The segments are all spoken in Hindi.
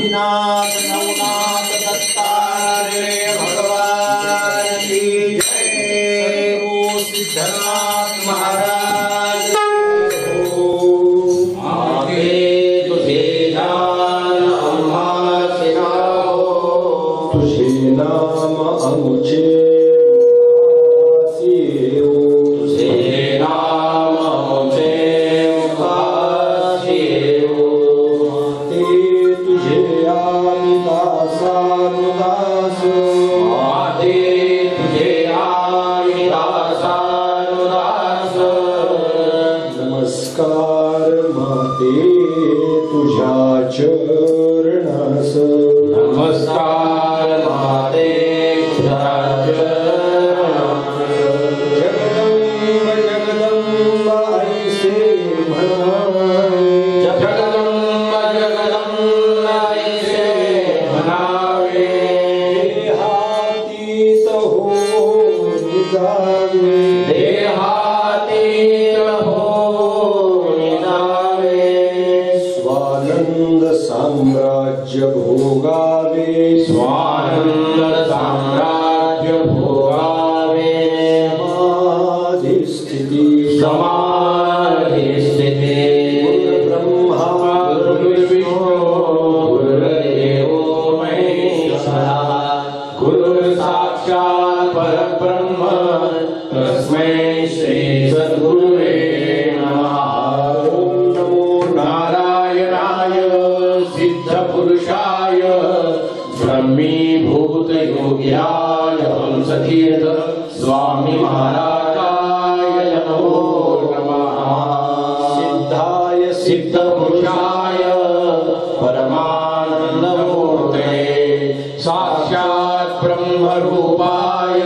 आदिनाथ नवनाथ दत्तात्रेय भगवान की जय। सिद्धनाथ महाराज आगे तुझे जान अम्मा सिराओ, तुझे नाम अमुचे चरणास नमस्कार माते तुझ्या चरणास। जगदंब जगदंब ऐसे म्हणावे, जगदंब जगदंब ऐसे म्हणावे, देहातीत होऊन जावे, देहातीत होऊन जावे, स्वानंद साम्राज्य भोगावे, स्वानंद साम्राज्य भोगावे, समाधी स्थिती समाधी स्थिती, ब्रह्मा गुरुर्विष्णू गुरुर्देवो महेश्वरा, गुरुर् साक्षात् परब्रह्म तस्मै श्री सद्गुरुवे नमः। ओम नमो नारायणाय सिद्ध पुरुषाय ब्रह्मीभूत योग्याय हंसतीर्थ स्वामी महाराजाय नमो नमः। सिद्धाय सिद्ध पुरुषाय परमानंद मूर्ते साक्षात् ब्रह्म रूपाय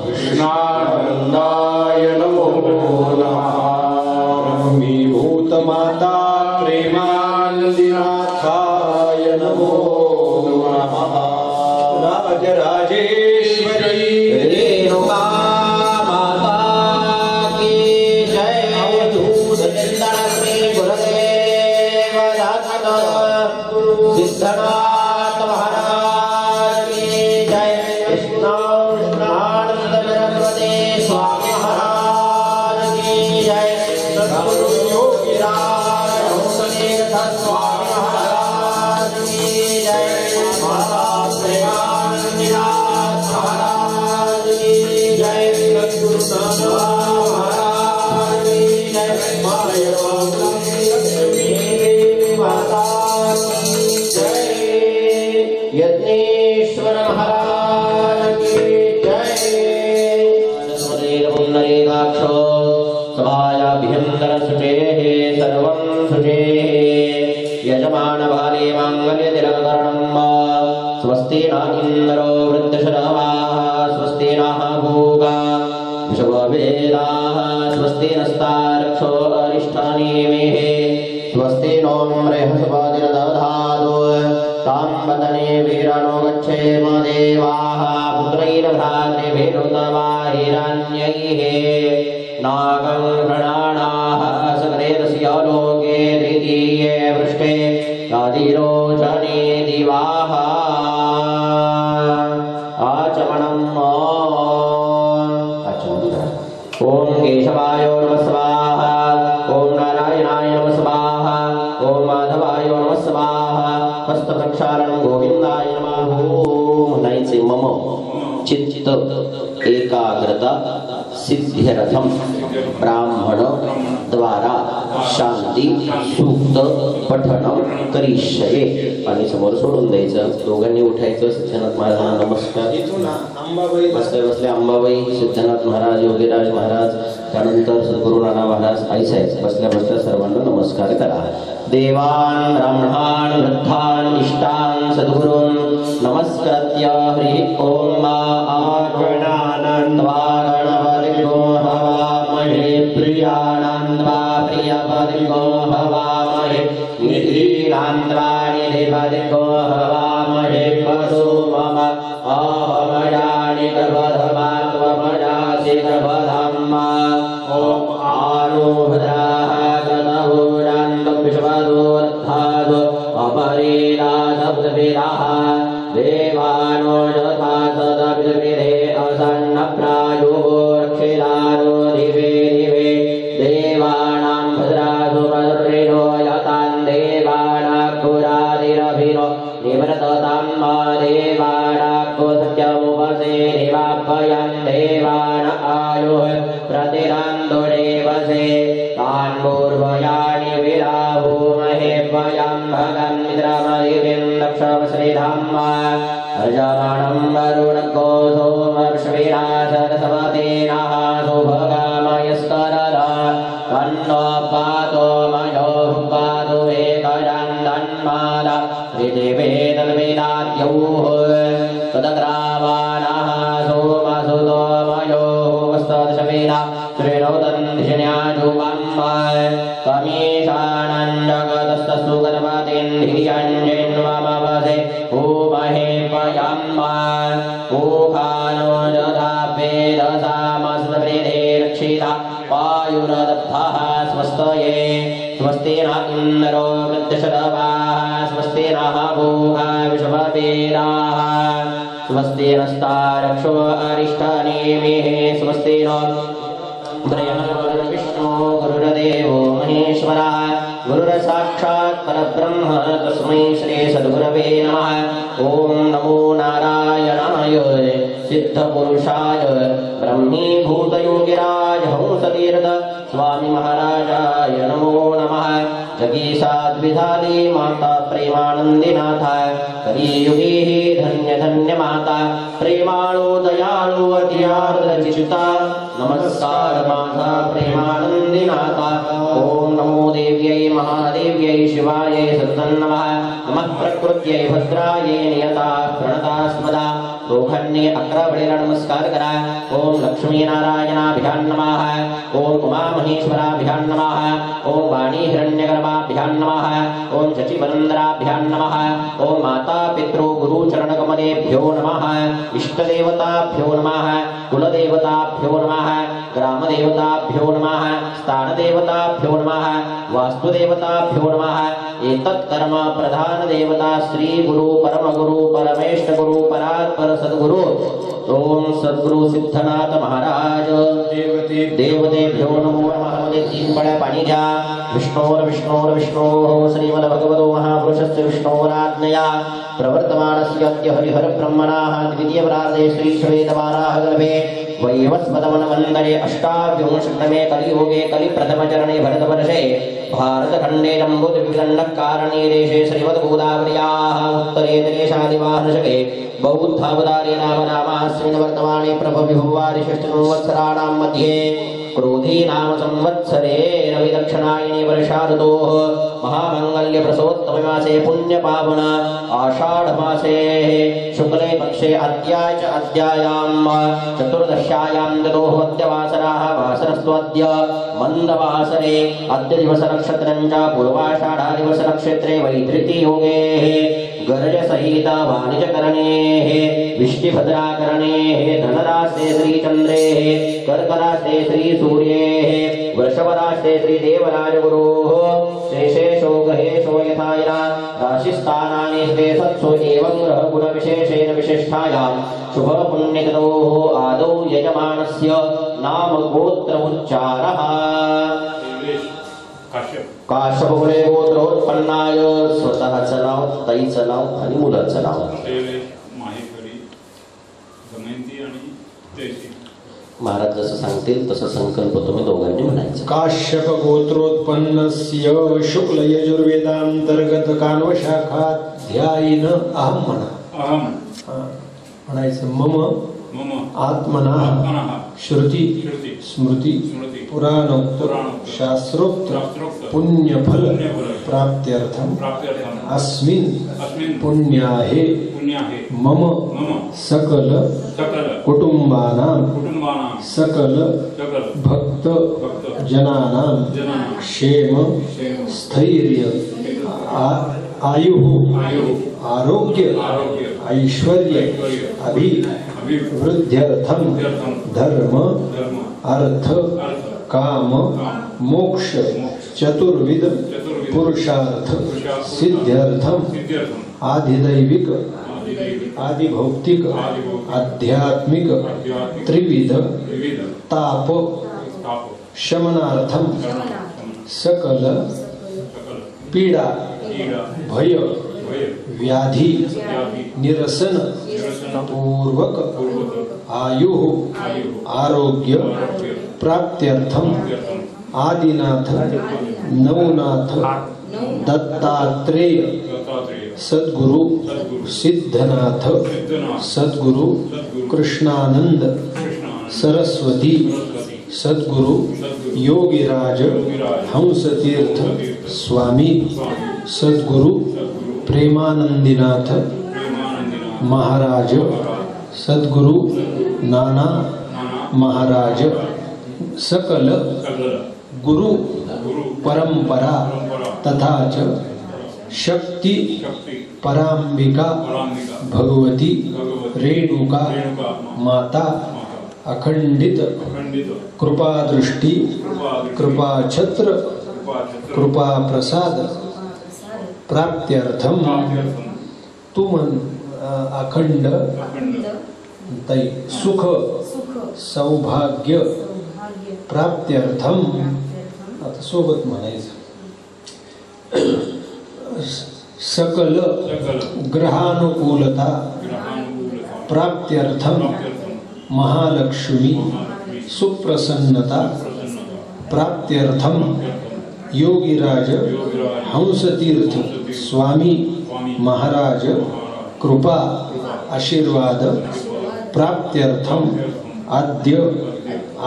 कृष्णानंदाय नमो नमः। ब्रह्मीभूत माता प्रेमानंदिनाथाय नमो नमः। राजराजेश्वरी रेणुका माता की जय। अवधूत चंदनश्री गुरुदेव दत्त सिद्धनाथ महाराज की जय। कृष्णानंद सरस्वती स्वामी महाराज की जय। सद्गुरु योगीराज हंसतीर्थ स्वामी महाराज की जय। माता प्रेमानंदिनाथ महाराज की जय। सद्गुरु नानक महाराज की जय। लक्ष्मी देवी माता की जय। यज्ञेश्वर महाराज की जय। पुंडरीकाक्षो सभायाभ्यंतर शुचेः सर्वं शुचेः। यजमान भाले मांगल्य तिलकरणं स्वस्ति न इंद्रो वृद्धशरवाः स्वस्ति नः भूगा विषववेदाः स्वस्ति नस्तारक्षो अरिष्ठानेमिः स्वस्ति नो बृहस्पतिर्दधातु तां वदने वीराणो गच्छेम देवाः पुत्रैर्भ्रातृभिरुतवा हिरण्यैः नागं गृणानाः सकलेदस्य लोके द्वितीये वृष्टे आदिरोचने दिवाः आचमनम् ओम केशवाय नमः स्वाहा, ओम नारायणाय नमः स्वाहा, ओम माधवाय नमः स्वाहा, हस्तप्रक्षालनं गोविंदाय नमः। ओम नाईचे मम चित्त एकाग्रता सिद्ध्यर्थम ब्राह्मण द्वारा शांती सूक्त पठणम करिष्ये। आणि समोर सोडून द्यायचं, दोघांनी उठायचं। सिद्धनाथ महाराजांना नमस्कार। बसले बसले अंबाबाई, सिद्धनाथ महाराज, योगीराज महाराज, त्यानंतर सद्गुरु नाना महाराज, आई साहेब बसल्या बसल्या सर्वांना नमस्कार करा। देवान ब्राह्मणान वृद्धान इष्टान सद्गुरून् नमस्कृत्य हरि ओम आगणानन्वा गणपतिगो हवामहे प्रियानन्वा प्रियपतिगो हवामहे निधीनान्वा निधिपतिगो हवामहे वसु मम अहमयानि गर्भधमात्वमजासि गर्भधम्मा। ओम आनो भद्राः गतहोरान्तं विश्वदोर्धादो अपरे वेदा सप्तवेदाः देवानो यथा सदभिदभिधे असन्नप्रायो रक्षितानो दिवे दिवे देवानां भद्रासु भद्रेणो यतान् देवानाकुरादिरभिनो निवृततां मा देवानाको सत्यमुपसे निवापयन् देवान आयुः प्रतिरन्दो देवसे तान् पूर्वयानि विराभूमहे पयं भगन् मित्रमदितिं दक्षवश्रीधाम्मा अर्जमाणं वरुणको सोमर्षविरासरसवतेनः सुभगामयस्करदा तन्नो पातो मयो पातो एकजन्दन्मादा ऋतिवेदवेदाद्यौः तदग्रावाणः सोमसुतो मयो वस्तदशवेदा श्रेणोदन्धिषण्याजुगम्म तमीशानं जगतस्तस्तु गणपतिन्धियञ्जिन्वमवसे भूमहे पयम्म ऊखानो यथा वेदसामस्वृधे रक्षिता वायुरदब्धः स्वस्तये स्वस्ति न इन्द्रो वृद्धशरवाः स्वस्ति नः भूः विश्ववेदाः स्वस्ति नस्तारक्षो अरिष्टनेमिः स्वस्ति नो विष्णु गुरुर्देवो महेश्वरः गुरुर्साक्षात् परब्रह्म तस्मै श्री सद्गुरवे नमः। ओम नमो नारायणाय सिद्धपुरुषाय ब्रह्मीभूतयोगिराज हंसतीर्थ स्वामी महाराजाय नमो नमः। जगीसाद्विधाली माता प्रेमानंदिनाथ कलियुगे धन्य धन्य माता प्रेमाणु दयालु अतियार्द्रचित्ता नमस्कार माता प्रेमानंदिनाथा। ओम नमो देव्यै महादेव्यै शिवायै सततं नमः। नमः प्रकृत्यै भद्रायै नियता प्रणता स्मदा दोघन्ये अग्रबळेला नमस्कार करा। ओम लक्ष्मी नारायणाभ्यां नमः। ओम उमा महेश्वराभ्यां नमः। ओम वाणी हिरण्यगर्भाभ्यां नमः। ओम शचिवरन्द्राभ्यां नमः। ओम माता पितृ गुरु चरण कमलेभ्यो नमः। इष्टदेवताभ्यो नमः। कुलदेवताभ्यो नमः। ग्रामदेवताभ्यो नमः। स्थानदेवताभ्यो नमः। वास्तुदेवताभ्यो नमः। एतत् कर्म प्रधान देवता श्री गुरु परम गुरु परमेष्ठ गुरु परात्पर सद्गुरु ओम सद्गुरु सिद्धनाथ महाराज देवतेभ्यो नमो नमः। तीन बड़ा पानी घ्या। विष्णोर्विष्णोर्विष्णोः श्रीमद्भगवतो महापुरुषस्य विष्णोराज्ञया प्रवर्तमानस्य अद्य हरिहर ब्रह्मणाः द्वितीयप्रार्धे श्रीश्वेतवाराह गल्भे वैवस्वतमन्वन्तरे अष्टाविंशतमे कलियुगे कलिप्रथमचरणे भरतवर्षे भारतखण्डे जम्बूद्वीपखण्डकारणे देशे श्रीमद्गोदावर्याः उत्तरे दिनेशादिवाहनशके बौद्धावतारे नामनामास्मिन् वर्तमाने प्रभविभवारि षष्ठसंवत्सराणां मध्ये क्रोधी नाम संवत्सरे रविदक्षिणायने वर्षा ऋतोः महामंगल्य प्रसवोत्तमे मासे पुण्यपावन आषाढ़ मासे शुक्ले पक्षे अद्याय च अद्यायां चतुर्दश्यायां ततोः अद्यवासराः वासरस्त्वद्य मन्दवासरे अद्य दिवस नक्षत्रं च पूर्वाषाढादिवस नक्षत्रे वैधृतियोगे गर्ज सहित वाणिजकरणे विष्टिभद्राकरणे धनराशे श्रीचंद्रे कर्कराशे श्री सूर्ये वृषभराशे श्री देवराजगुरोः शेषेशो गहेशो यथायना राशिस्थानानि स्वेसत्सु एवं ग्रहगुणविशेषेण विशिष्टायां शुभ पुण्यतनोः आदौ यजमानस्य नाम गोत्र उच्चारः। काश्यपकुले गोत्रोत्पन्नाय स्वतःचं नाव ताईचं नाव आणि मुलाचं नाव महाराज जसं सांगतील तसं संकल्प तुम्ही दोघांनी म्हणायचं। काश्यप गोत्रोत्पन्नस्य शुक्ल यजुर्वेदांतर्गत कान्वशाखाध्यायीन अहम म्हणा। अहम म्हणायचं मम आत्मना श्रुति स्मृति पुराणोक्त शास्त्रोक्त पुण्यफल प्राप्त्यर्थम अस्मिन् पुण्याहे मम सकल कुटुंबानां सकल भक्त जनानां क्षेम स्थैर्य आयुः आरोग्य ऐश्वर्य अभिवृद्ध्यर्थम धर्म अर्थ काम मोक्ष चतुर्विध पुरुषार्थ सिद्ध्यर्थम आधिदैविक आदिभौतिक आध्यात्मिक त्रिविध ताप शमनार्थम सकल पीडा भय व्याधि निरसन पूर्वक आयु आरोग्य प्राप्त्यर्थम आदिनाथ नवनाथ दत्तात्रेय सद्गुरु सिद्धनाथ सद्गुरु कृष्णानंद सरस्वती सद्गुरु योगीराज हंसतीर्थ स्वामी सद्गुरु प्रेमानंदीनाथ महाराज सद्गुरु नाना महाराज सकल गुरु परंपरा तथा च शक्ति परांबिका भगवती रेणुका माता अखंडित कृपा दृष्टि कृपा छत्र कृपा प्रसाद प्राप्त्यर्थम तुम अखंड तै सुख सौभाग्य प्राप्त्यर्थम आता सोबत म्हणायचं सकल ग्रहानुकूलता प्राप्त्यर्थम महालक्ष्मी सुप्रसन्नता प्राप्त्यर्थम योगीराज हंसतीर्थ स्वामी महाराज कृपा आशीर्वाद प्राप्त्यर्थम आद्य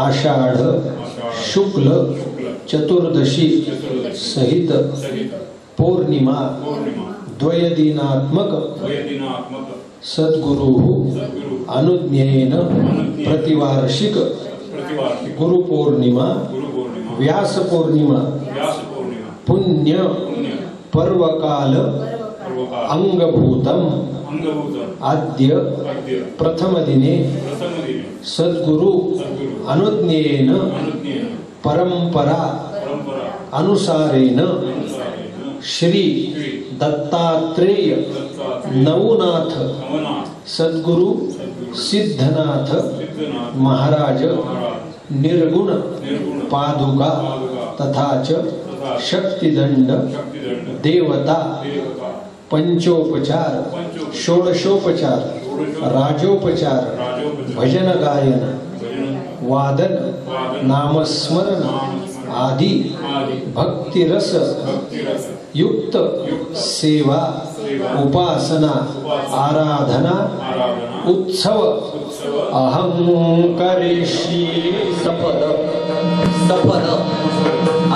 आषाढ़ शुक्ल चतुर्दशी सहित पूर्णिमा द्वयदिनात्मक सद्गुरु अनुज्ञेन प्रतिवार्षिक गुरु पूर्णिमा व्यास पूर्णिमा पुण्य पर्वकाल अंगभूतम आद्य प्रथम दिने सद्गुरु अनुज्ञेन परंपरा अनुसारेण श्री दत्तात्रेय नवनाथ सद्गुरु सिद्धनाथ महाराज निर्गुण पादुका तथा च शक्तिदंड देवता पंचोपचार षोडशोपचार राजोपचार भजन गायन वादन नामस्मरण आदि भक्ति रस युक्त सेवा उपासना आराधना उत्सव अहं करिष्ये सपद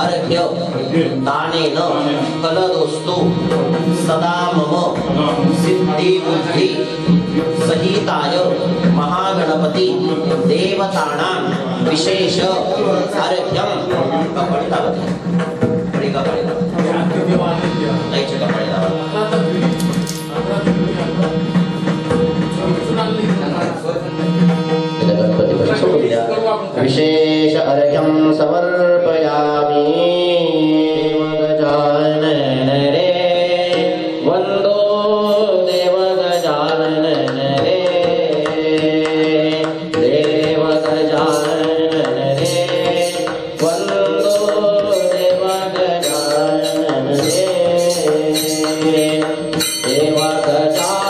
अर्घ्य दानेन फलदोस्तु सदा मम सिद्धि बुद्धि सहिताय महागणपति देवतानां विशेष अर्घ्यं विशेष अर्घ्यं समर्पयामि गजानन रे वन्दो देव गजानन रे देव गजानन रे वन्दो देव गजानन रे देव गजानन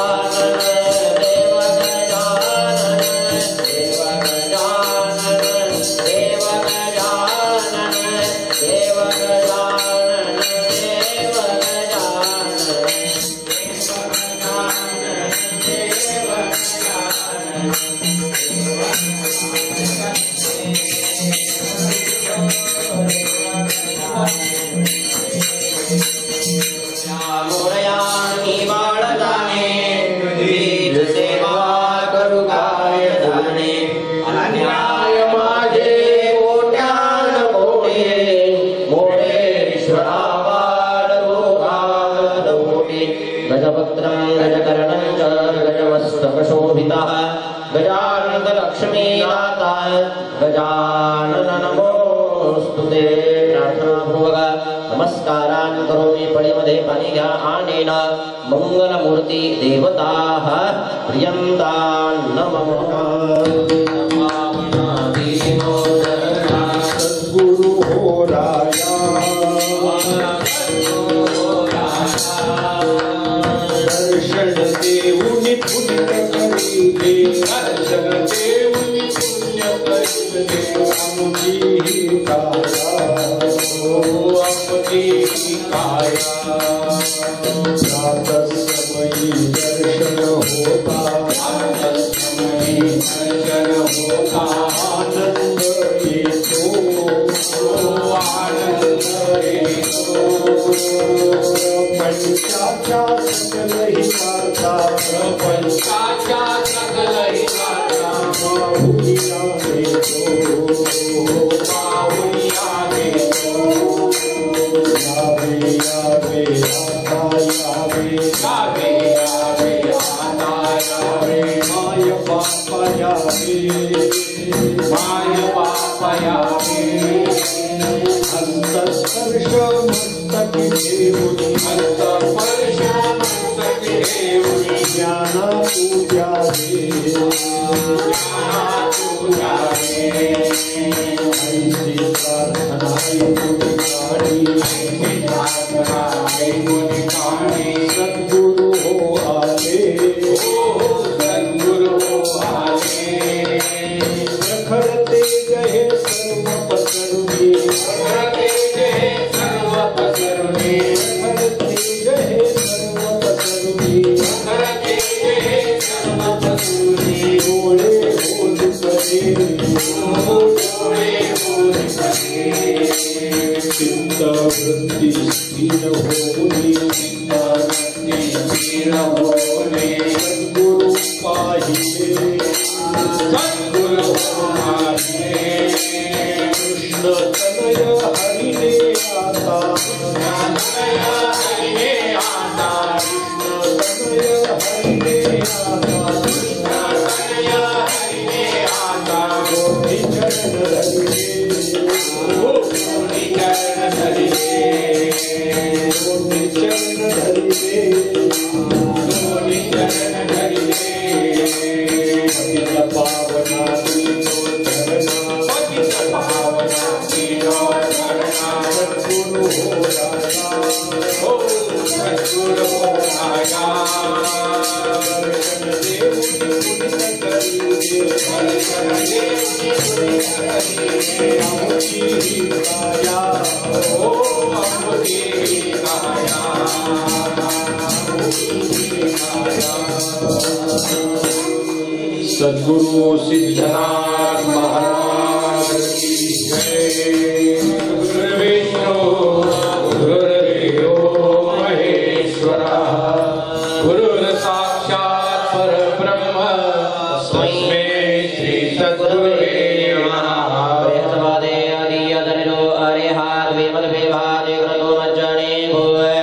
गजवक्त्रं गजकर्णं च गजमस्तकशोभितः गजानन्दलक्ष्मीनाथाय गजानन नमो नमोऽस्तु ते प्रार्थनापूर्वक नमस्कारान् करोमि पळीमध्ये पाणी घ्या आणेन मंगलमूर्ती देवताः प्रियन्तान् नमः सद्गुरु हो राया दर्शन देऊनी पुण्य करीले दर्शन देऊनी पुण्य करीले आमची काया आमची काया प्रातःसमयी दर्शन होता दर्शन होता आनंद येतो आनंद येतो प्रपंचाच्या सकलही वार्ता प्रपंचाच्या सकलही वार्ता पाहुनिया येतो पाहुनिया येतो यावे यावे आता यावे यावे यावे आता यावे माय बापा यावे माय बापा यावे हस्तस्पर्श मस्तकी देऊनी हस्तस्पर्श मस्तकी देऊनी ज्ञाना पूजा दे ज्ञाना पूजा दे ऐसी प्रार्थना ऐकुनी काढी ऐसी प्रार्थना ऐकुनी काढी सद्गुरु हो आले सद्गुरु हो आले प्रखरते गहे सर्व पसरुनी प्रखरते गहे सर्व पसरुनी प्रखरते गहे सर्व पसरुनी प्रखरते गहे सर्व पसरुनी डोळे बोल पडे डोळे बोल पडे चित्त वृत्ती स्थिर होनी चित्त वृत्ती स्थिर होने सद्गुरु पाहिले सद्गुरु पाहिले कृष्ण तनय हरिने आता तनय हरिने आता कृष्ण तनय हरिने आता कृष्ण तनय हरिने आता गोपी चरण धरिले गोपी चरण धरिले गोपी चरण धरिले गोपी चरण धरिले पतित पावना तुझो चरणा पतित पावना तुझो चरणा सद्गुरु हो राया हो सद्गुरु हो राया दर्शन देऊनी पुण्य करीले दर्शन देऊनी पुण्य करीले आमची काया हो आमची काया सद्गुरु सिद्धनाथ महाराज की जय। गुरुर्विष्णु गुरुर्देवो महेश्वरः गुरुर्साक्षात् परब्रह्म तस्मै श्री सद्गुरुवे नमः। वेदवादे आदियदनिरो अरेहाद् विमलविभादे ग्रतो मज्जने भूय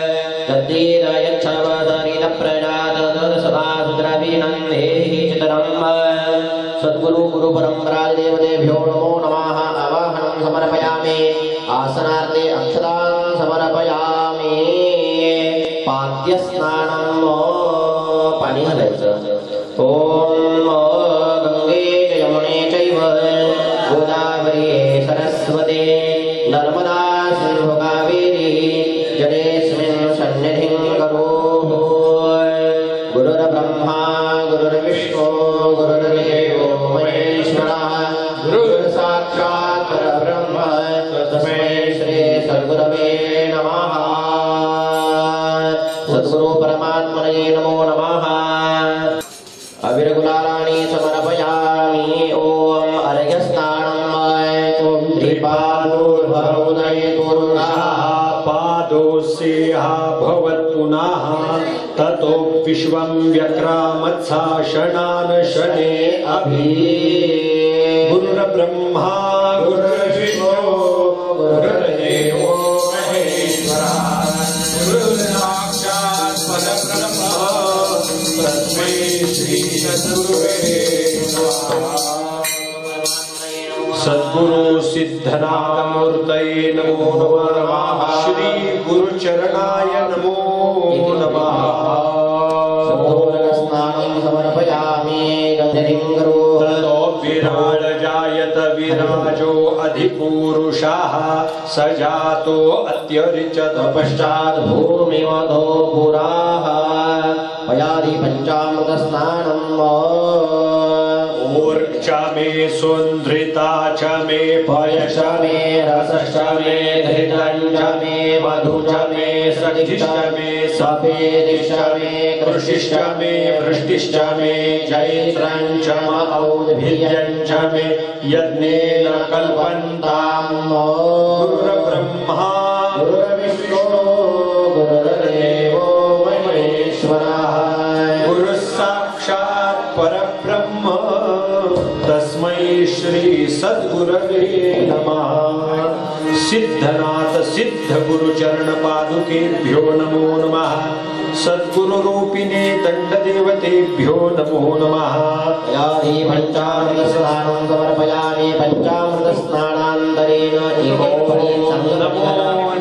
तद्दीद यच्छवदनिद प्रजात ददसभासुद्रभिनन्दे चितरम् सद्गुरु गुरु परम्परा देवदेभ्यो नमो नमः। आवाहनं समर्पयामि आसनार्थे अक्षतां समर्पयामि पाद्यस्नानं पाणी घालायचं। ओम गंगे यमुने चैव गोदावरी सरस्वती नर्मदा सिंधु कावेरी जलेऽस्मिन् सन्निधिं करोतु। गुरुर्ब्रह्मा गुरुर्विष्णु गुरुर्देवो महेश्वरः गुरुर्साक्षात् परब्रह्म तस्मै श्री सद्गुरवे नमः। सद्गुरु परमात्मने नमो नमः। अविर्गुलालानि समर्पयामि। ओम अर्घ्यस्नानं दीपादुर्भरोदयेतुर्नः पादोऽस्येह भवत्पुनः ततो विश्वं व्यक्रामत्सा शनान् शने अभि। गुरुर्ब्रह्मा गुरुर्विष्णु गुरुर्देवो महेश्वरः गुरुर्साक्षात् परब्रह्म तस्मै श्री सद्गुरुवे नमः। सद्गुरु सिद्धनाथमूर्तये नमो नमः। श्री गुरुचरणाय नमो नमः। स्नानं समर्पयामि गन्धं करोमि। ततो विराळ जायत विराजो अधिपूरुषः स जातो अत्यरिचत पश्चात् भूमिमधो पुराः पयादि पञ्चामृत स्नानं ऊर्च मे सुन्द्रिता च मे पयश मे रसश्च मे घृतं च मे मधु च मे सदिश्च मे सफेदिश्च मे कृषिश्च मे वृष्टिश्च मे जैत्रं च औद्भिर्यं च मे यज्ञेन कल्पन्ताम् गुरुर्ब्रह्मा गुरुर्विष्णु गुरुर्देवो महेश्वरः गुरुः साक्षात् परब्रह्म तस्मै श्री सद्गुरवे नमः। सिद्धनाथ सिद्ध गुरु चरण पादुकेभ्यो नमो नमः। सद्गुरु रूपिणे दण्डदेवतेभ्यो नमो नमः। यादि पञ्चामृत स्नानं समर्पयामि पञ्चामृत स्नानान्तरेण नमो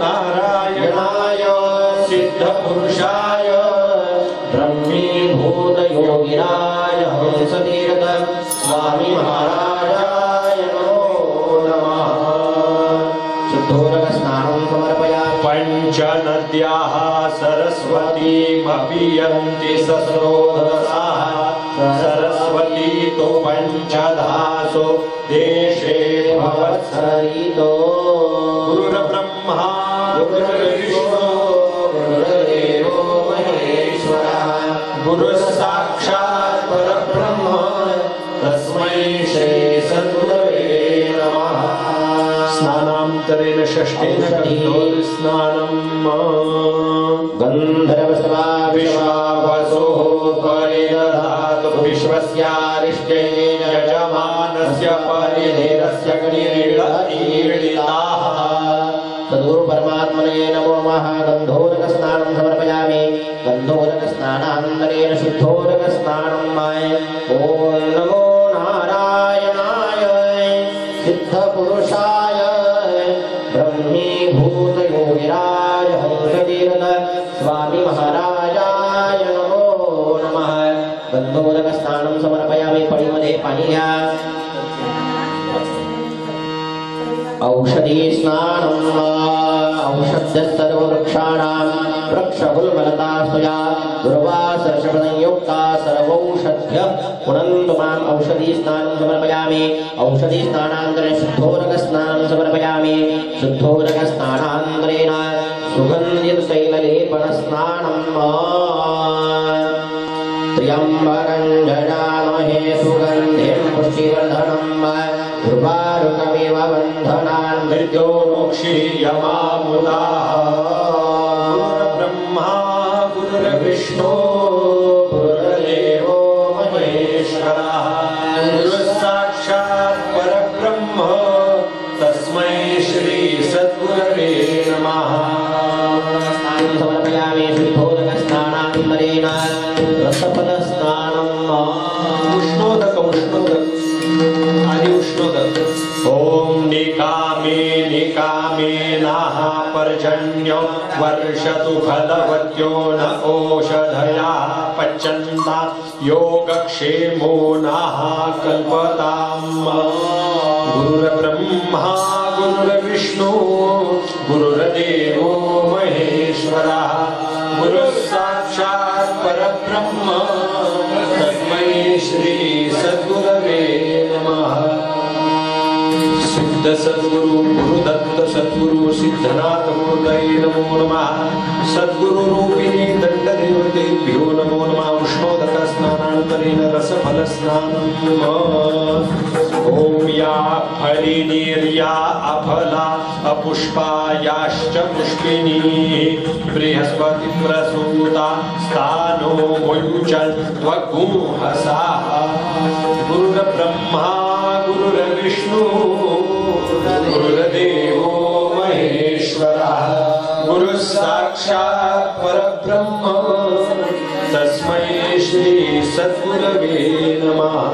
नारायणाय सिद्ध पुरुषाय ब्रह्मीभूत योगिनाय हंसतीर्थ स्वामी महाराजाय नमो नमः। शुद्धोदक स्नानं समर्पयामि। पञ्चनद्याः सरस्वतीमपीयन्ति सस्रोदसाः सरस्वती तु पञ्चधासो देशे भवत्सरितो गुरुर्ब्रह्मा गुरुर्विष्णु गुरुर्देवो महेश्वरः गुरुः साक्षात् परब्रह्म तस्मै श्री सद्गुरवे नमः। स्नानान्तरेण षष्ठेन स्नानम् गन्धर्वस्तवा विश्वावसोः परिदधातु विश्वस्यारिष्टे यजमानस्य परिधीरस्य क्रीडीडिताः। सद्गुरु परमात्मने नमो नमः। गन्धोदक स्नानं समर्पयामि। गन्धोदक स्नानान्तरेण शुद्धोदक स्नानं माय। ॐ नमो नारायणाय सिद्धपुरुषाय ब्रह्मीभूत योगिराय हंसतीर्थ स्वामी महाराजाय नमो नमः। गन्धोदक स्नानं समर्पयामि। पडिमध्ये पाणी घ्या। औषधी स्नानं औषध्य सर्ववृक्षाणां वृक्षफुल्मलतास्तुया दुर्वासर्षपदंयुक्ता सर्वौषध्य पुनन्तु माम्। औषधी स्नानं समर्पयामि। औषधी स्नानान्तरे शुद्धोदक स्नानं समर्पयामि। शुद्धोदक स्नानान्तरेण सुगन्धित तैललेपन स्नानं त्र्यम्बकं जजामहे सुगन्धिं पुष्टिवर्धनं उर्वारुकमिव बन्धनान् मृत्यो मोक्षीयमामुदाः। गुरुर्ब्रह्मा गुरुर्विष्णु गुरुर्देवो महेश्वरः गुरुः साक्षात् परब्रह्म तस्मै श्री सद्गुरवे नमः। स्नानं समर्पयामि। शुद्धोदक स्नानान्तरेण रसफल स्नानं उष्णोदक आदि उष्णोदक। ॐ निकामे निकामे नाः पर्जन्यो वर्षतु फलवत्यो न ओषधया पच्यन्ता योगक्षेमो नाः कल्पताम्। गुरुर्ब्रह्मा गुरुर्विष्णु गुरुर्देवो महेश्वरः गुरुः साक्षात् परब्रह्म तस्मै श्री सद्गुरवे नमः। सिद्ध सद्गुरु गुरुदत्त सद्गुरु सिद्धनाथ मूर्तये नमो नमः। सद्गुरु रूपिणे दण्डदेवतेभ्यो नमो नमः। उष्णोदक स्नानान्तरेण रसफल स्नानम्। ॐ या फलिनीर्या अफला अपुष्पायाश्च पुष्पिनी बृहस्पति प्रसूता स्थानो मुञ्चन्त्वगुंहसाः। गुरुर्ब्रह्मा गुरुर्विष्णु गुरुर्देवो महेश्वरः गुरुः साक्षात् परब्रह्म तस्मै श्री सद्गुरवे नमः।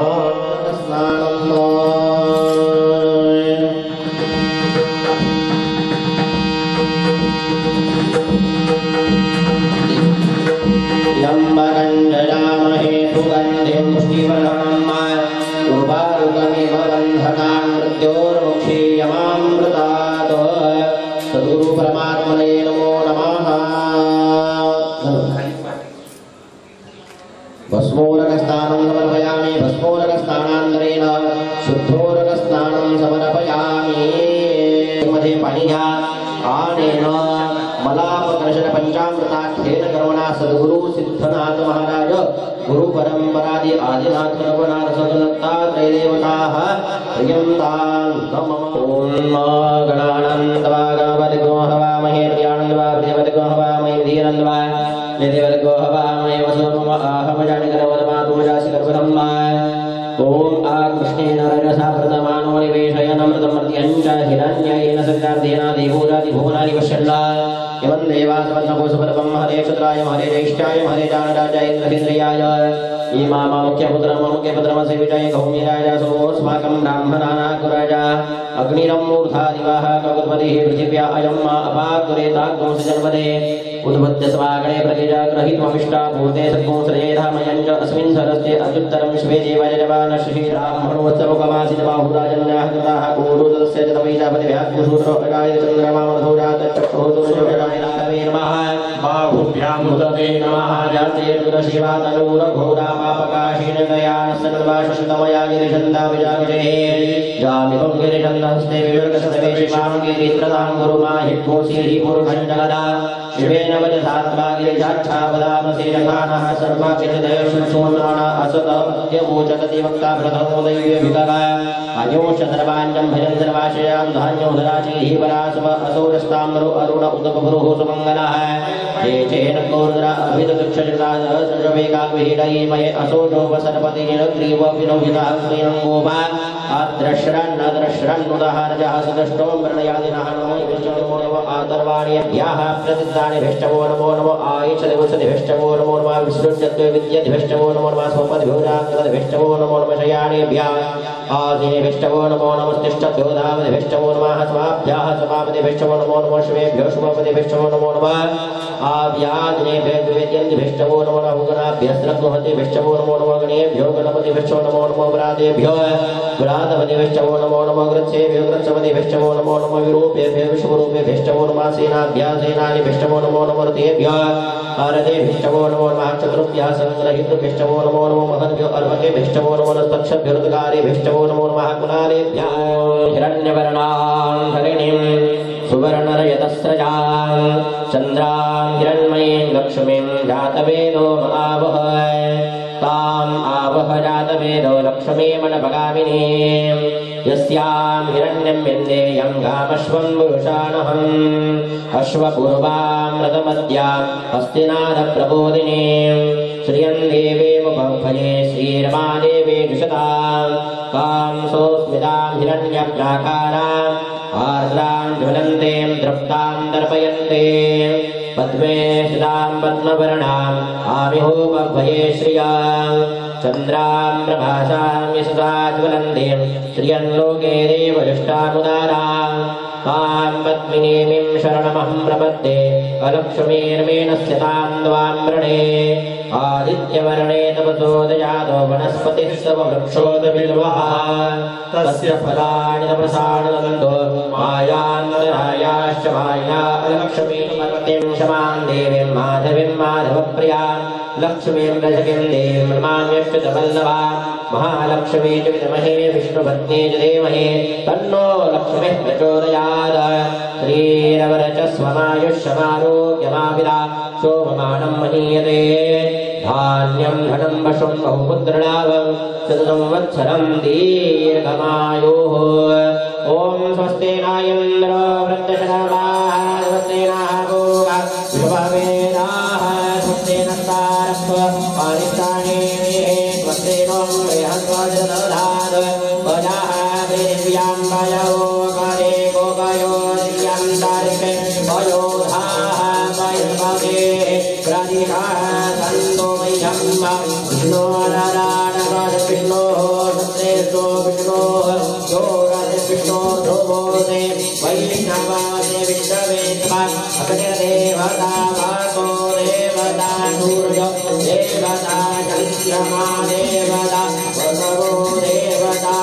सुगन्धिं पुष्टिवर्णम् उर्वारुकमिव बन्धनान् मृत्योर्मुक्षीयमामृतात् सद्गुरु परमात्मने नमो नमः। भस्मोरकस्नानं समर्पयामि भस्मोरकस्नानान्तरेण शुद्धोरकस्नानं समर्पयामि। मध्ये पाणिया आनेन मलापकर्षण पंचामृताख्येन कर्मणा सद्गुरु सिद्धनाथ महाराज गुरु परंपरादि आदिनाथ रघुनाथ सदनत्तात्रय देवताः प्रियंतां नमः। ओम गणानन्दवा गणपतिगो हवामहे प्रियानन्दवा प्रतिपतिगो हवामहे धीरन्दवा निधिपतिगो हवामहे वसुमम आहमजानिकरवदमातुमजासि कर्वधम्मा। ओम आकृष्णेन रजसा प्रथमानो निवेशयनमृतमर्त्यञ्च हिरण्येन सत्कार्येण देवोजातिभुवनानि पश्यन्ना एवं देवासपन्नकोशपरमं हरे क्षत्राय हरे ज्येष्ठाय हरे जानराजाय इन्द्रेन्द्रियाय मुख्यपुत्रमसेविताय गौमीराय सोमोऽस्माकं ब्राह्मणानाकुराजा अग्निरं मूर्धा दिवाः कगुत्पतिः पृथिव्या अयं मा अपाकुरेताग्नोऽसजन्मदे उद्बुद्ध स्वागणे प्रतिजाग्रहीत्वमिष्टा भूते सद्गुंसृजेधामयं च अस्मिन् सरस्ते अत्युत्तरं शिवे देवाय जवान श्रीरामणोत्सवकमासित बाहुराजन्याः कृताः कोरुदस्य च तपैजापतिभ्याग्निशूद्रोऽगाय चन्द्रमामधूरातचक्रोदुर्जोगाय नागवे नमः। बाहुभ्यामुदते नमः। जातेर्दुरशिवातनूरघोरा पापकाशीन दयानस्तन्वाशतमया गिरिशन्दाभिजाविजये जामिवं गिरिशन्दहस्ते विवर्गसदवे शिवां गिरित्रदां गुरुमाहित्वोऽसीहि पुरुषञ्जगदा शिवेन वजसात्मा गिरिजाच्छापदामसे जघानः सर्वाक्षितदयशुसोमाना असतत्यमोचकति वक्ता प्रथमोदयविकगा अयोषद्रवाञ्जं भजन् सर्वाशयां धान्योधराचीः परासव असौरस्ताम्रो अरुण उदपपुरुः सुमङ्गलः ये चेन कौर्द्रा अभिदक्षचिताद सर्वेकाग्विहीडयीमये असोजोपसर्पतिनिरग्रीवविनोहितः श्रीरङ्गोपा अद्रश्रन्नद्रश्रन्नुदहारजः सदष्टो मृणयादिनः नमो विष्णुनमो नमो आतर्वाण्यभ्याः प्रतिदानि भेष्टवो नमो नमो आयच्छदिवसति भेष्टवो नमो नमः विसृज्यत्वे विद्यति भेष्टवो नमो नमः स्वपदिभ्योराङ्गदति भेष्टवो नमो नमः शयानेभ्यः आदिने भेष्टवो नमो नमस्तिष्ठद्योधावति भेष्टवो नमः स्वाभ्याः समापति भेष्टवो नमो नमः शिवेभ्यो शुभपति भेष्टवो नमो नमः आव्यादिनेभ्यः द्विवेद्यन्ति भेष्टवो नमो नमः उगनाभ्यस्त्रगृहति भेष्टवो नमो नमः गणेभ्यो गणपति भेष्टवो नमो नमो व्रातेभ्यो व्रातपति भेष्टवो नमो नमो ग्रत्सेभ्यो ग्रत्सपति भेष्टवो नमो नमः विरूपेभ्यो विश्वरूपे भेष्टवो नमः सेनाभ्यः सेनानि भेष्टवो नमो नमः रथेभ्यः आरते भेष्टवो नमो नमः चतुर्भ्यः संग्रहीतृ भेष्टवो नमो नमो महद्भ्यो अर्भके भेष्टवो नमो नस्तक्षभ्यो ऋतकारे भेष्टवो नमो नमः कुलालेभ्यः हिरण्यवर्णां हरिणीं सुवर्णरजतस्रजां चन्द्रां हिरण्मयीं लक्ष्मीं जातवेदो आवह ताम् आवह जातवेदो लक्ष्मीमनपगामिनीं यस्यां हिरण्यं विन्देयं गामश्वं पुरुषाणहम् अश्वपूर्वां रथमद्यां हस्तिनादप्रबोधिनीं श्रियं देवीमुपभये श्रीरमादेवी जुषतां कां सोऽस्मितां हिरण्यप्राकाराम् आर्द्रां ज्वलन्तीं तृप्तां दर्पयन्ते पद्मे स्थितां पद्मवर्णाम् आविहोपभये श्रियां चन्द्रां प्रभासां यशसा ज्वलन्तीं श्रियं लोके देवजुष्टामुदारां तां पद्मिनीमिं शरणमहं प्रपद्ये अलक्ष्मीर्मेण स्थितां द्वां वृणे आदित्यवर्णे तपसोदजातो वनस्पतिः सर्ववृक्षोदबिल्वः तस्य फलानि तपसानुदन्तो मायान्तरायाश्च माया लक्ष्मीमर्तिं शमां देवीं माधवीं माधवप्रियां लक्ष्मीं रजकीं देवीं मृमाण्यच्युतवल्लभा महालक्ष्मी च विद्महे विष्णुपत्नी च धीमहि तन्नो लक्ष्मीः प्रचोदयात् श्रीरवरचस्वमायुष्यमारोग्यमाविदा शोभमानं महीयते धान्यं धनं वशं बहुपुत्रलाभं शतसंवत्सरं दीर्घमायुः ॐ स्वस्ति न इन्द्रो वृद्धशतमाः स्वस्ति नः पूषा विश्ववेदाः स्वस्ति नस्तारस्व पारिष्टानि स्वस्ति नो बृहस्पतिर्दधात् वजाः पृथिव्यां वयो करे गोपयो दिव्यां तारिके वयोधाः वैष्णवे प्रदिकाः सन्तो मह्यं विष्णोराराणवद विष्णोः सत्रेषु विष्णोः विष्णोर्धोभोदे वैष्णवादे विष्णवे अग्निर्देवता वासो देवता सूर्यो देवता चंद्रमा देवता वसवो देवता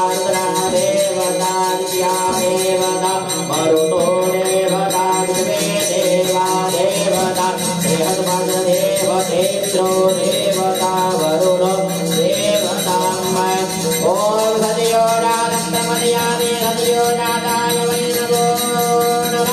देवता दिया देवता मरुतो देवता देवा देवता बृहस्पति देवतेन्द्रो देवता वरुण देवता ओम सदयो राधमदियादि सदयो नादाय वै नमो नमः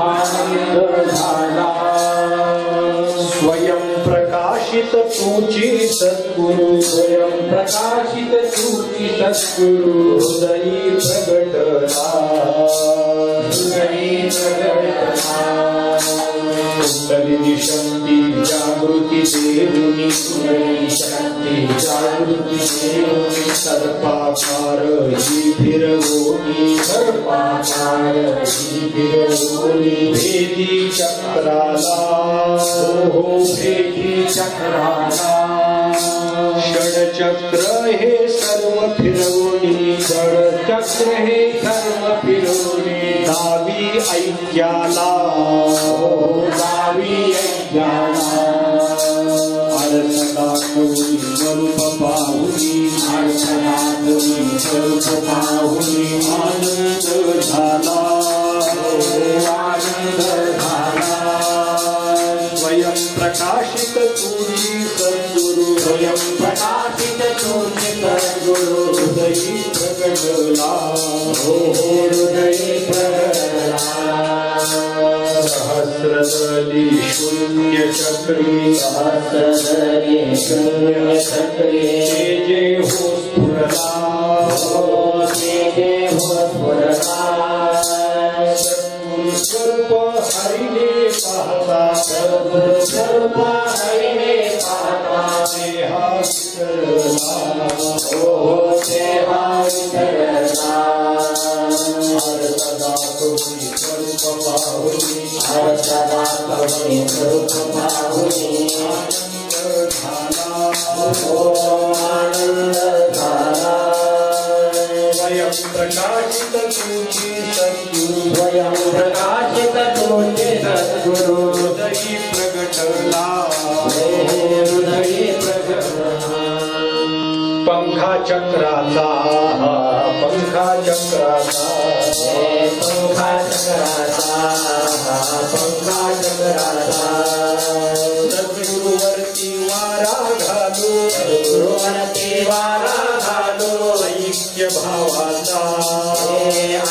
आनंद झाला स्वयं प्रकाशित तुझी सद्गुरु स्वयं प्रकाशित तुझी सद्गुरु हृदयी प्रगटला कुंडलिनी शक्ती जागृती देऊनी कुंडलिनी शक्ती जागृती देऊनी सर्पाकार ही फिरवोनी सर्पाकार ही फिरवोनी भेदी चक्राला हो भेदी चक्राला षडचक्र हे सर्व फिरवोनी षडचक्र हे सर्व फिरवोनी दावी ऐक्याला दावी ऐक्याला आळसनाथोनी स्वरूप पाहुनी आळसनाथोनी स्वरूप पाहुनी आनंद झाला आनंद झाला स्वयं प्रकाशित तुझी सद्गुरु स्वयं प्रकाशित तुझी सद्गुरु हृदयी प्रगटला हो हृदयी प्रगटला सहस्रदली शून्य चक्री सहस्रदली शून्य चक्री जे हो स्फुरला जे हो स्फुरला स्वरूप हरिने पाहता स्वरूप हरिने पाहता देहा विसरला हो देहा विसरला हर सदा तुझी स्वरूप पाहुनी हर सदा तुझी स्वरूप पाहुनी आनंद झाला हो आनंद झाला स्वयं प्रकाशित तुझी सद्गुरु स्वयं प्रकाशित तुझे सद्गुरु हृदयी प्रगटला हृदयी प्रगटला पंखा चक्राचा पंखा चक्राचा पंखा चक्राचा पंखा चक्राचा सद्गुरुवरती वारा घालू गुरुवरती वारा घालो ऐक्य भावाचा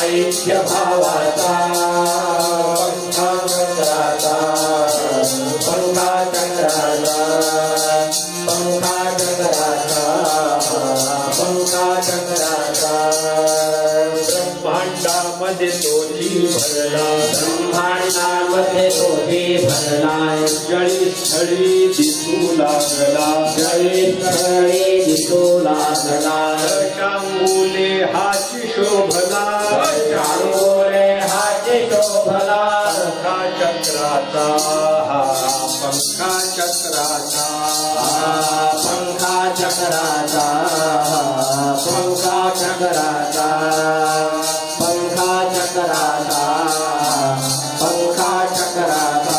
ऐक्य भावाचा पंखा चक्राचा पंखा चक्राचा पंखा चक्राचा पंखा चक्राचा ब्रह्मांडामध्ये तोची भरला ब्रह्मांडामध्ये तोही भरला जळी स्थळी दिसू लागला जळी स्थळी दिसू लागला शांगुले हाची शोभला चांगोरे हाचे शोभला पंखा चक्राचा पंखा चक्राचा पंखा चक्राचा पंखा चक्राचा पंखा चक्राचा पंखा चक्राचा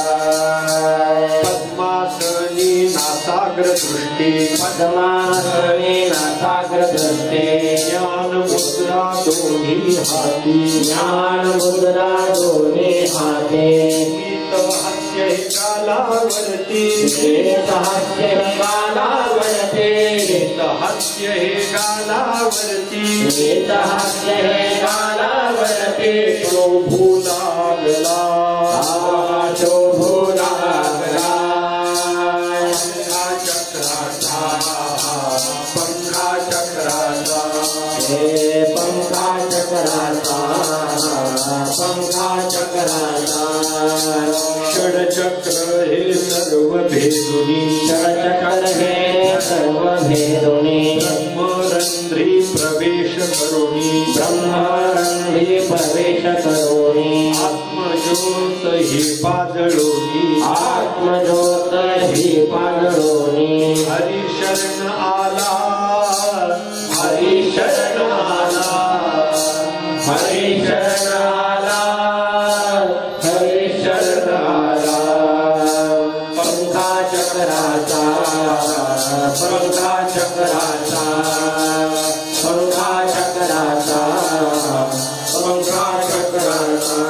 पद्मासनी नासाग्र दृष्टी पद्मासने नासाग्र दृष्टे ज्ञान मुद्रा दोन्ही हाती ज्ञान मुद्रा दोन्ही हाते हास्य कालावरती हास्य कालावरते हास्य हे कालावरती हास्य हे कालावरते शोभू लागला शोभू लागला पंखा चक्राचा पंखा चक्राचा हे पंखा चक्राचा पंखा चक्राचा षडचक्र हे सर्व भेदुनी षडचक्र हे सर्व भेदुनी ब्रह्मरंध्री प्रवेश करुणी ब्रह्मरंध्री प्रवेश करुणी आत्मज्योत हे पाजळोनी आत्मज्योत ही पाजळोनी हरिशरण आला हरिशरण आला हरिशरण आला हरिशरण आला पंखा चक्राचा पंखा चक्राचा पंखा चक्राचा पंखा चक्राचा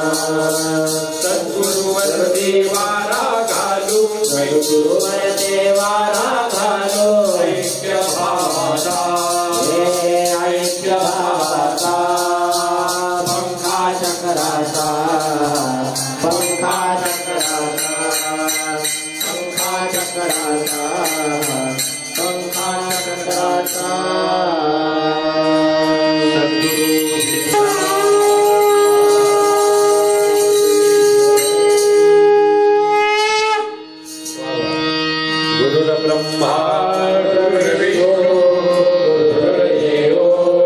सद्गुरुवरती वारा घालू सद्गुरुवरती वारा घालो ऐक्य भावाचा हे ऐक्य भावाचा पंखा चक्राचा पंखा चक्राचा पंखा चक्राचा पंखा चक्राचा गुरुर्ब्रह्मा गुरुर्विष्णु गुरुर्देवो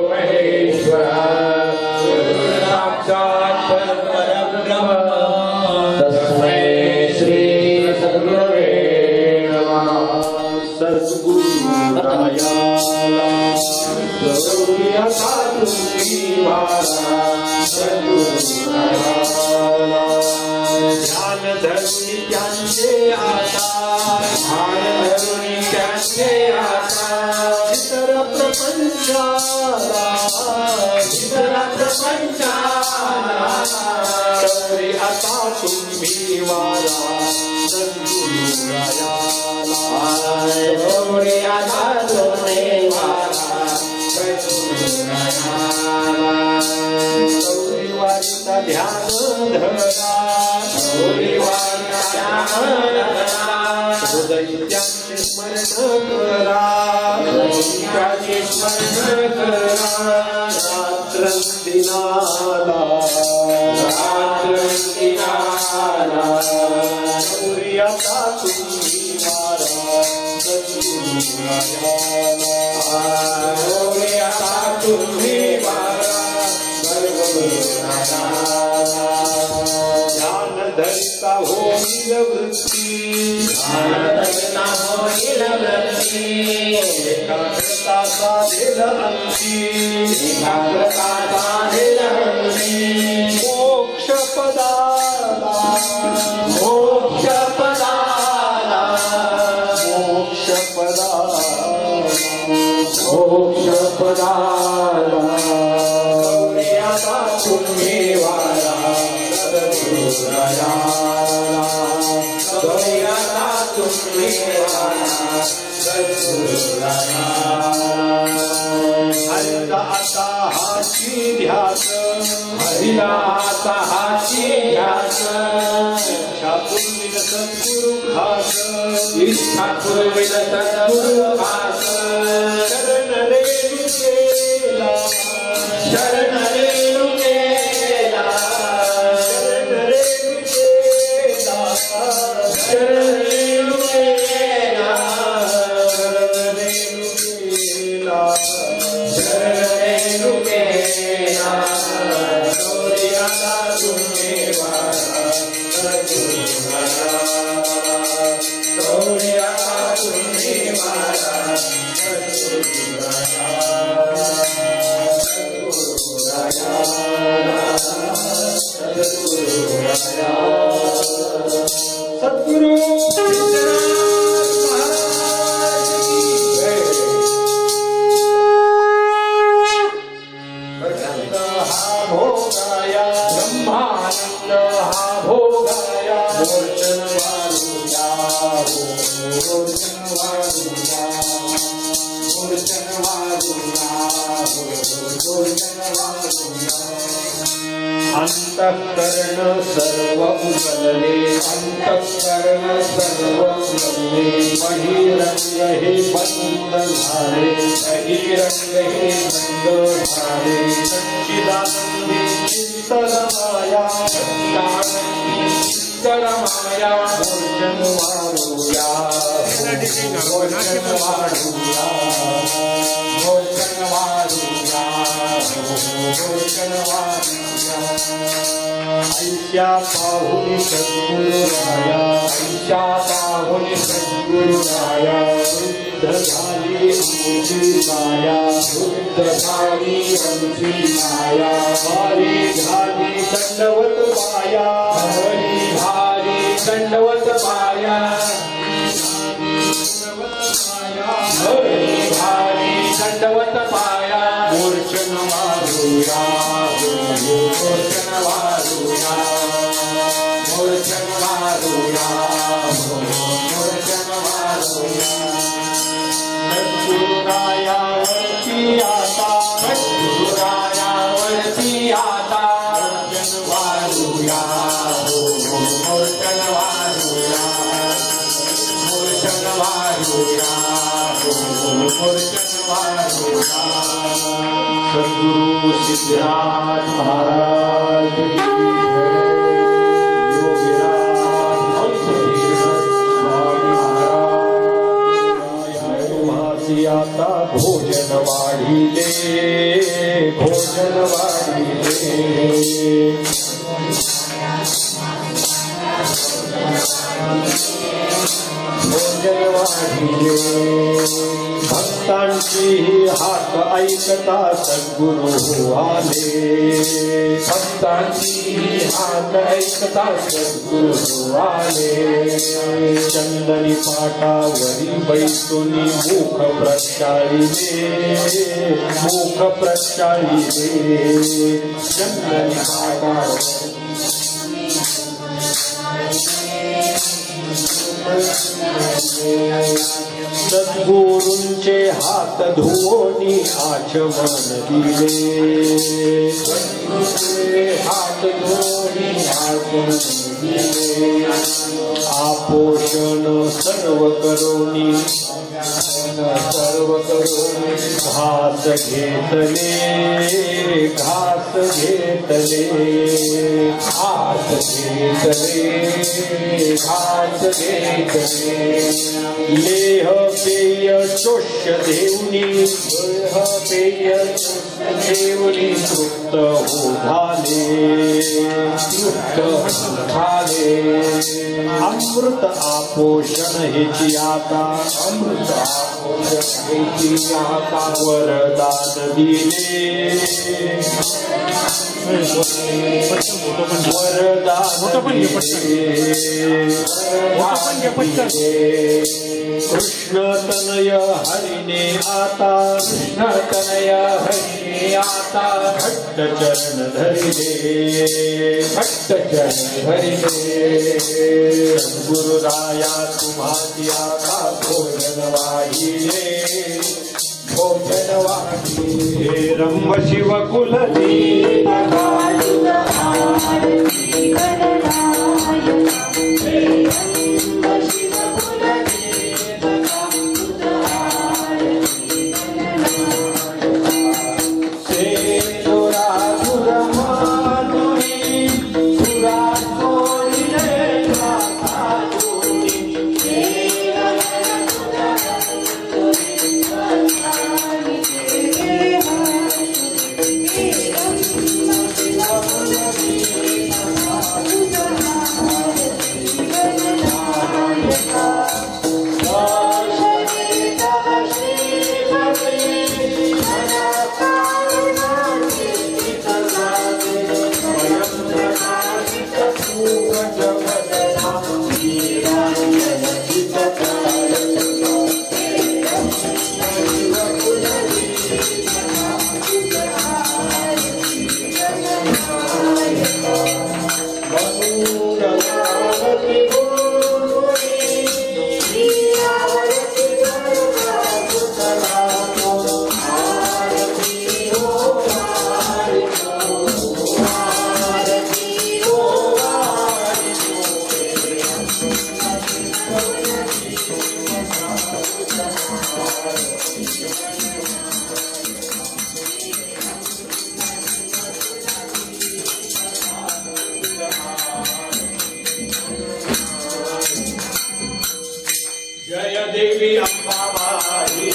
महेश्वरा गुरुर्साक्षात् परब्रह्म तस्मै श्री सद्गुरवे नमः सद्गुरुरायाला गौरिया साधुकी वारा सद्गुरुरायाला ध्यान धरुणी त्यांचे आता ध्यान धरुणी त्यांचे आता इतर प्रपंचाला तरी आता तुम्ही वारा सद्गुरुरायाला तरी आता तुम्ही वारा सद्गुरुरायाला गौरी वारीचा ध्यान धरा दैत्यांचे स्मरण करा रात्रंदिनाला गौरी आता तुम्ही वारा सद्गुरुरायाला गौरी आता तुम्ही वारा सद्गुरुरायाला ध्यान धरिता होईल वृत्ती एकाग्रता साधेल अंती मोक्ष पदाला गौरी आता तुम्ही वारा सद्गुरुरायाला गौरी आता तुम्ही वारा सद्गुरुरायाला हरिला आता हाची ध्यास हरिला आता हाची ध्यास इच्छा पूर्वील सद्गुरु खास इच्छा पूर्वील सद्गुरु खास शरण रेणुकेला शरण रेणुकेला शरण रेणुकेला शरण रेणुकेला शरण रेणुकेला गौरी आता तुम्ही वारा सद्गुरुरायाला गौरी आता तुम्ही वारा सद्गुरु ब्रह्मानंद हा भोगाया मूर्छन वारुया मूर्छन वारुया मूर्छन वारुया मूर्छन वारुया अंतःकरण सर्व उजळले अंतःकरण सर्व उजळले बहिरंग हे बंद झाले बहिरंग हे बंद झाले सच्चिदानंदी चिंतन माया सच्चिदानंदी चिंतन माया मूर्छन वारुया मूर्छन वारुया मूर्छन वारुया मूर्छन वारुया ऐशा पाहुन सद्गुरुराया ऐशा पाहुन सद्गुरुराया शुद्ध झाली आमची माया शुद्ध झाली आमची माया हरी झाली दंडवत माया हरी भारी दंडवत माया हरी भारी दंडवत माया मूर्छन वारुया मूर्छन वारुया मूर्छन वारुया मूर्छन वारुया सद्गुरुरायावरती आता सद्गुरुरायावरती आता मूर्छन वारुया मूर्छन वारुया मूर्छन वारुया मूर्छन वारुया सद्गुरु सिद्धनाथ महाराज की जय। योगीराज स्वामी महाराज तुम्हासी आता भोजन वाढिले भोजन वाढिले भोजन वाढिले भक्तांची हाक ऐकता सद्गुरु आले, भक्तांची हाक ऐकता सद्गुरु आले. चंदनी पाटावरी बैसुनी मुख प्रचारिले, मुख प्रचारिले. चंदनी पाटावरी सद्गुरूंचे हात धुवोनी आचमन दिले, हात धुवोनी आचमन दिले. आपोषण सर्व करोनी, सर्व करोनी घास घेतले, घास घेतले. घास घेतले, घास घेतले. लेह पेय चोष्य देवनी, लेह पेय देवनी तृप्त हो झाले, तृप्त झाले. अमृत आपोषण हेची आता, अमृत आपोषण हेची आता वरदान दिले, वरदान दिले. कृष्ण तनय हरिने आता, कृष्ण तनय हरिने आता भट्ट चरण धरिले, भट्ट चरण धरिले. सद्गुरुराया तुम्हासी आता भोजन वाहिले, भोजन वाहिले. हे रंभ शिव कुलदी देवी अंबाबाई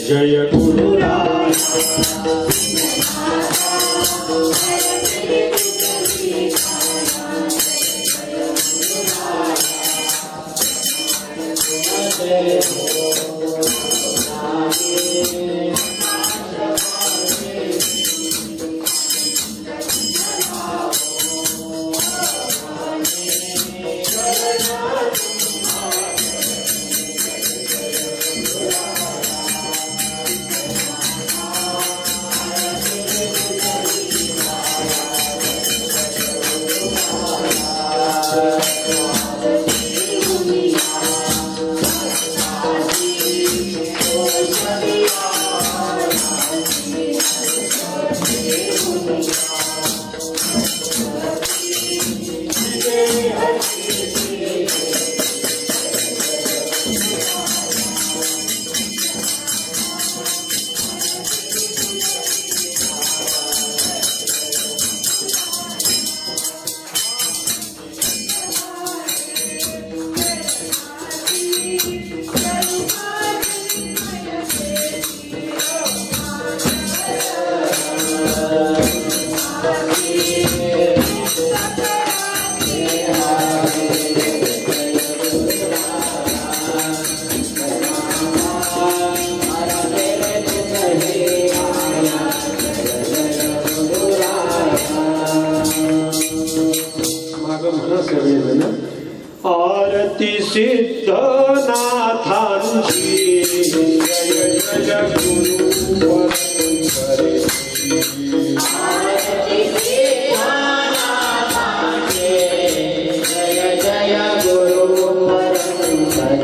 जय गुरुराय आरती सिद्धनाथांची जय जय गुरु परंपरे आरती सिद्धनाथांची जय जय गुरु परंपरे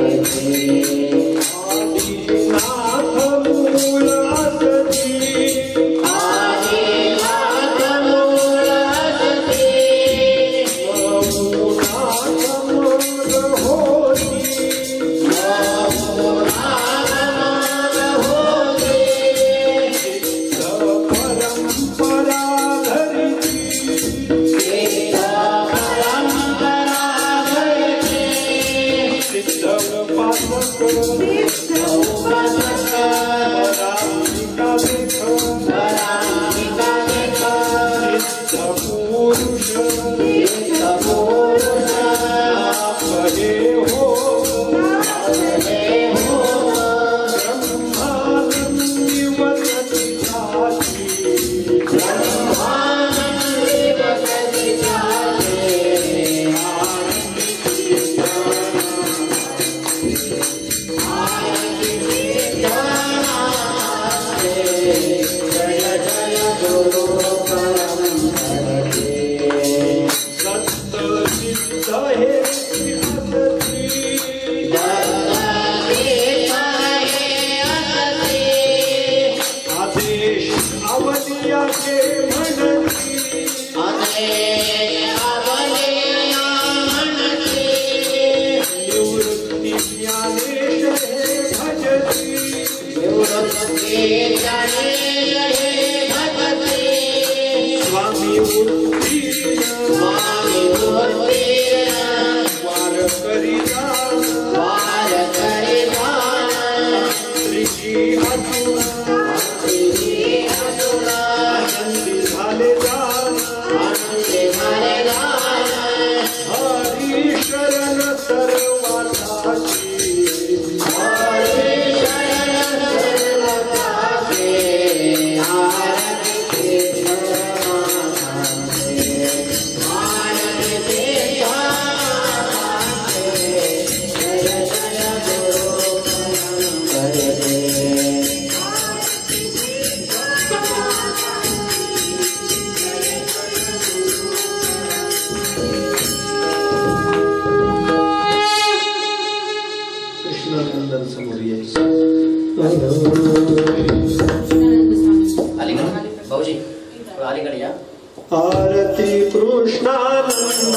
आरती कृष्णानंदाची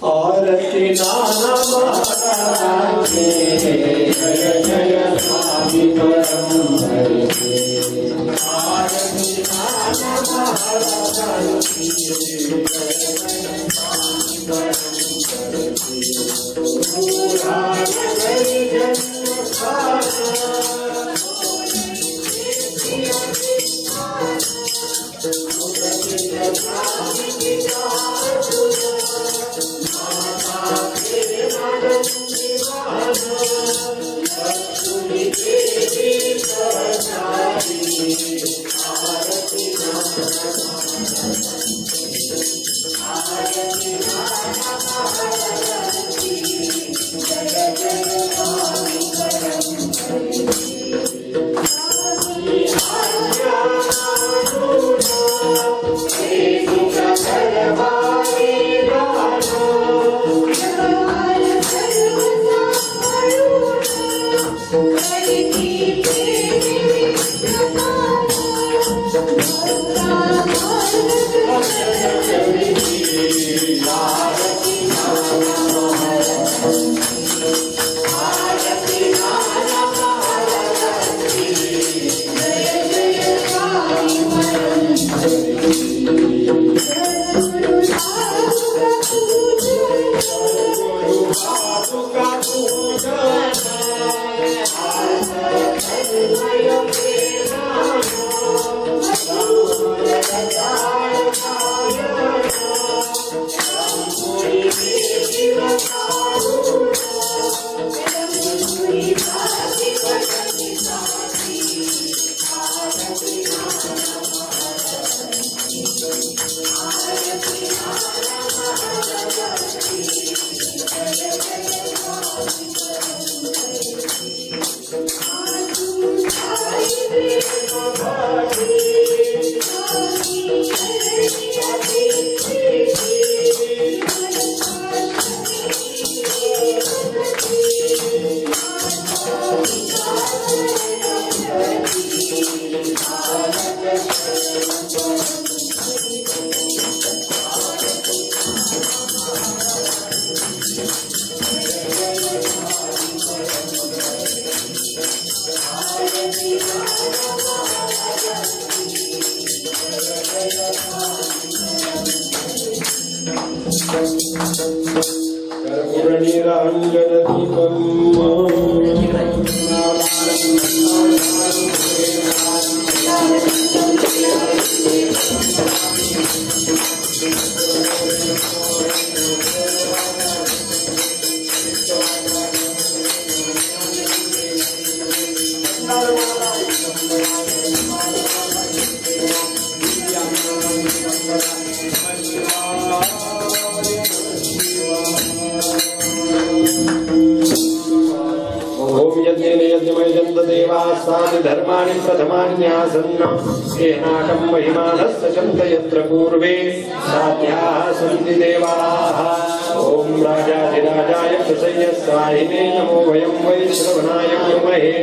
आरती नाना महाराज जय जय स्वामी परम आरती नाना महाराज धर्माणि प्रथमान्यासन्न एनाकं महिमानस्य चन्तयत्र पूर्वे साध्याः सन्ति देवाः। ॐ राजाधिराजाय प्रसय्यस्वाहिने नमो वयं वै श्रवणाय कुर्महे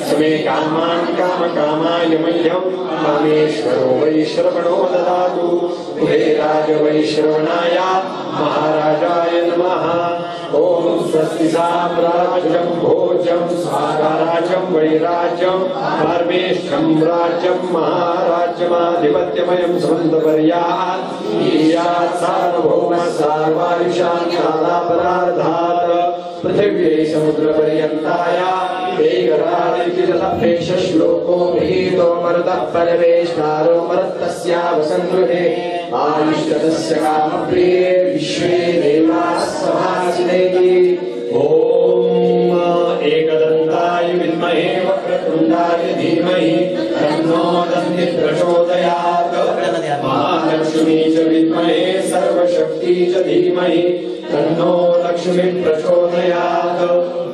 समे कामान् कामकामाय मह्यं कामेश्वरो वै श्रवणो ददातु कुबेराय वै श्रवणाय महाराजाय नमः। ॐ स्वस्ति साम्राज्यं भोजं साराज्यं वैराज्यं परमेष्ठं राज्यं महाराज्यमाधिपत्यमयं समन्तपर्यात् ईयात् सार्वभौम सार्वायुषान्यादापराधात् पृथिव्यै समुद्रपर्यन्ताय वेगरादिकिलभेष श्लोको विहितो मरुतः परमेष्ठारो मरुत्तस्यावसङ्गृहे आयुष्यतस्य कामप्रिये विश्वे देवाः समासिनेति। ॐ एकदन्ताय विद्महे वक्रतुण्डाय धीमहि तन्नो दन्ति प्रचोदयात्। महालक्ष्मी च विद्महे सर्वशक्ति च धीमहि तन्नो लक्ष्मी प्रचोदयात्।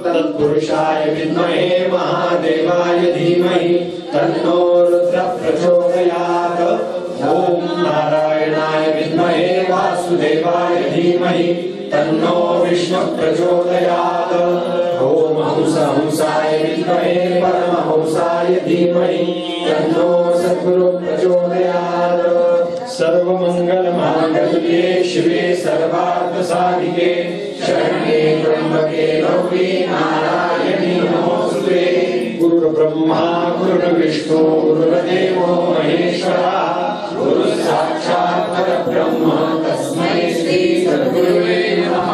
तत्पुरुषाय विद्महे महादेवाय धीमहि तन्नो रुद्र प्रचोदयात्। ॐ नारायणाय विद्महे वासुदेवाय धीमहि तन्नो विष्णु प्रचोदयात्। ॐ हंसाय विद्महे परमहंसाय धीमहि तन्नो सद्गुरु प्रचोदयात्। सर्वमंगलमांगल्ये शिवे सर्वार्थसाधिके शरण्ये त्र्यंबके गौरी नारायणी नमोस्तुते। गुरुर्ब्रह्मा गुरुर्विष्णु गुरुर्देवो महेश्वरः गुरुः साक्षात् परब्रह्म तस्मै श्री सद्गुरुवे नमः।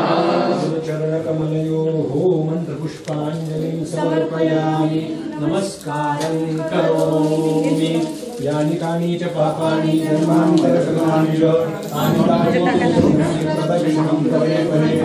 चरणकमलयोः मन्त्रपुष्पाञ्जलिं समर्पयामि नमस्कारं करोमि। यानि कानि च पापानि जन्मान्तरकृतानि च तानि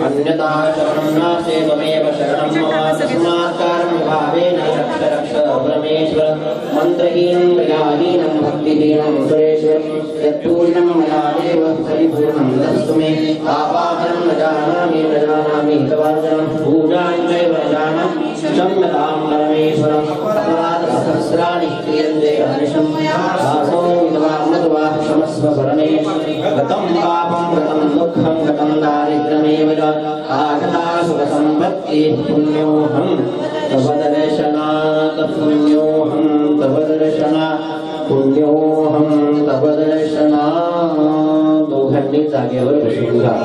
अन्यथा शरणं नास्ति त्वमेव शरणं मम तस्मात् कारणं भावेन रक्ष रक्ष परमेश्वर। मन्त्रहीनं क्रियाहीनं भक्तिहीनं सुरेश्वर यत्पूर्णं मया देव परिपूर्णं दस्तु मे। आवाहनं न जानामि तवार्जनं पूजां चैव न जानामि क्षम्यतां परमेश्वर। अपराधसहस्राणि क्रियन्ते अनिशं दासो विधवा मध्वा क्षमस्व परमेश्वर। गतं पापं गतं दुःखं गतं दारिद्र्यमेव च आगता सुखसम्पत्तिः पुण्योऽहं तव दर्शनात् पुण्योऽहं तव दर्शनात् पुण्योऽहं तव दर्शनात्। दोघांनी जागेवर बसून घ्या।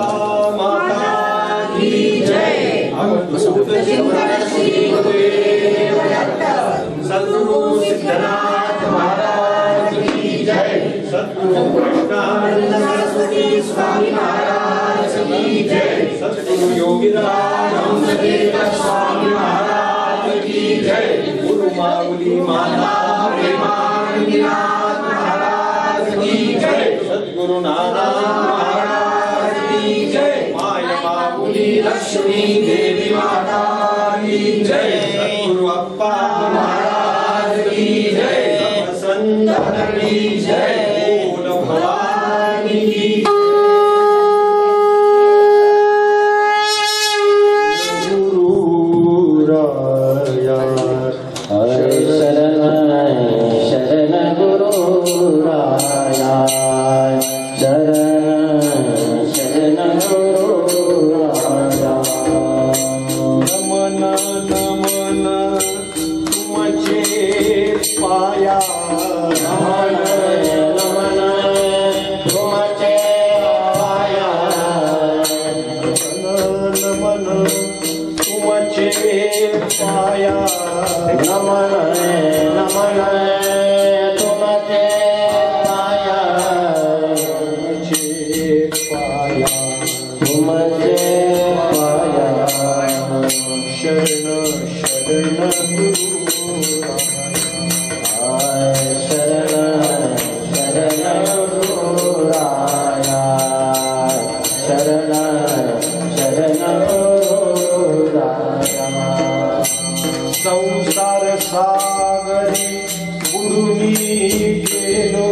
सद्गुरु सिद्धनाथ महाराज की जय। सद्गुरु कृष्णानंद सरस्वती स्वामी महाराज की जय। सद्गुरु योगीराज हंसदेव स्वामी महाराज की जय। गुरु माऊली माता प्रेमानंदनाथ महाराज की जय। सद्गुरु नाना महाराज की जय। माया माऊली लक्ष्मी देवी माता की जय। सद्गुरु अप्पा महाराज की जय। संतन की जय। बोल भवानी की गुरु राया शरण शरण गुरु राया शरण शरण गुरु राया। नमन नमन तुमचे पाया नमन नमन तुमचे पाया नमन तुमचे पाया नमन नमन तुमचे पाया तुमचे पाया तुमचे पाया शरण शरण शरण शरण गुरु राया शरण शरण गुरु राया। संसार सागरी बुडूनी गेलो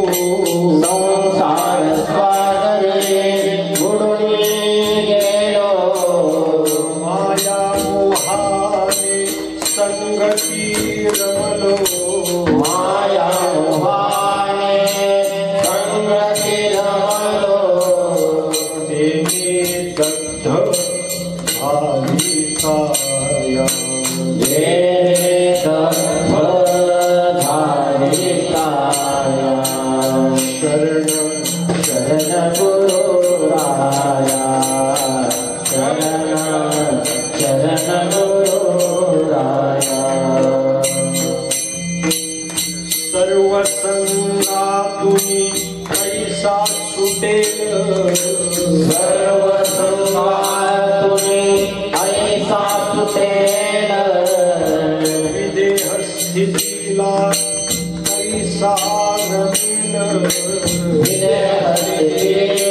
संसार सागरे बुडून गेलो माया मोहाने संगती रमलो माया मोहाने संगती रमलो तेने दग्ध झाली काया झाली काया शरण शरण गुरु राया शरण शरण गुरु राया। सर्व संगातुनी कैसा सुटेल सर्व संसार ऐसा सुटेल विदेह स्थितीला कैसा रमिल विदेह स्थितीला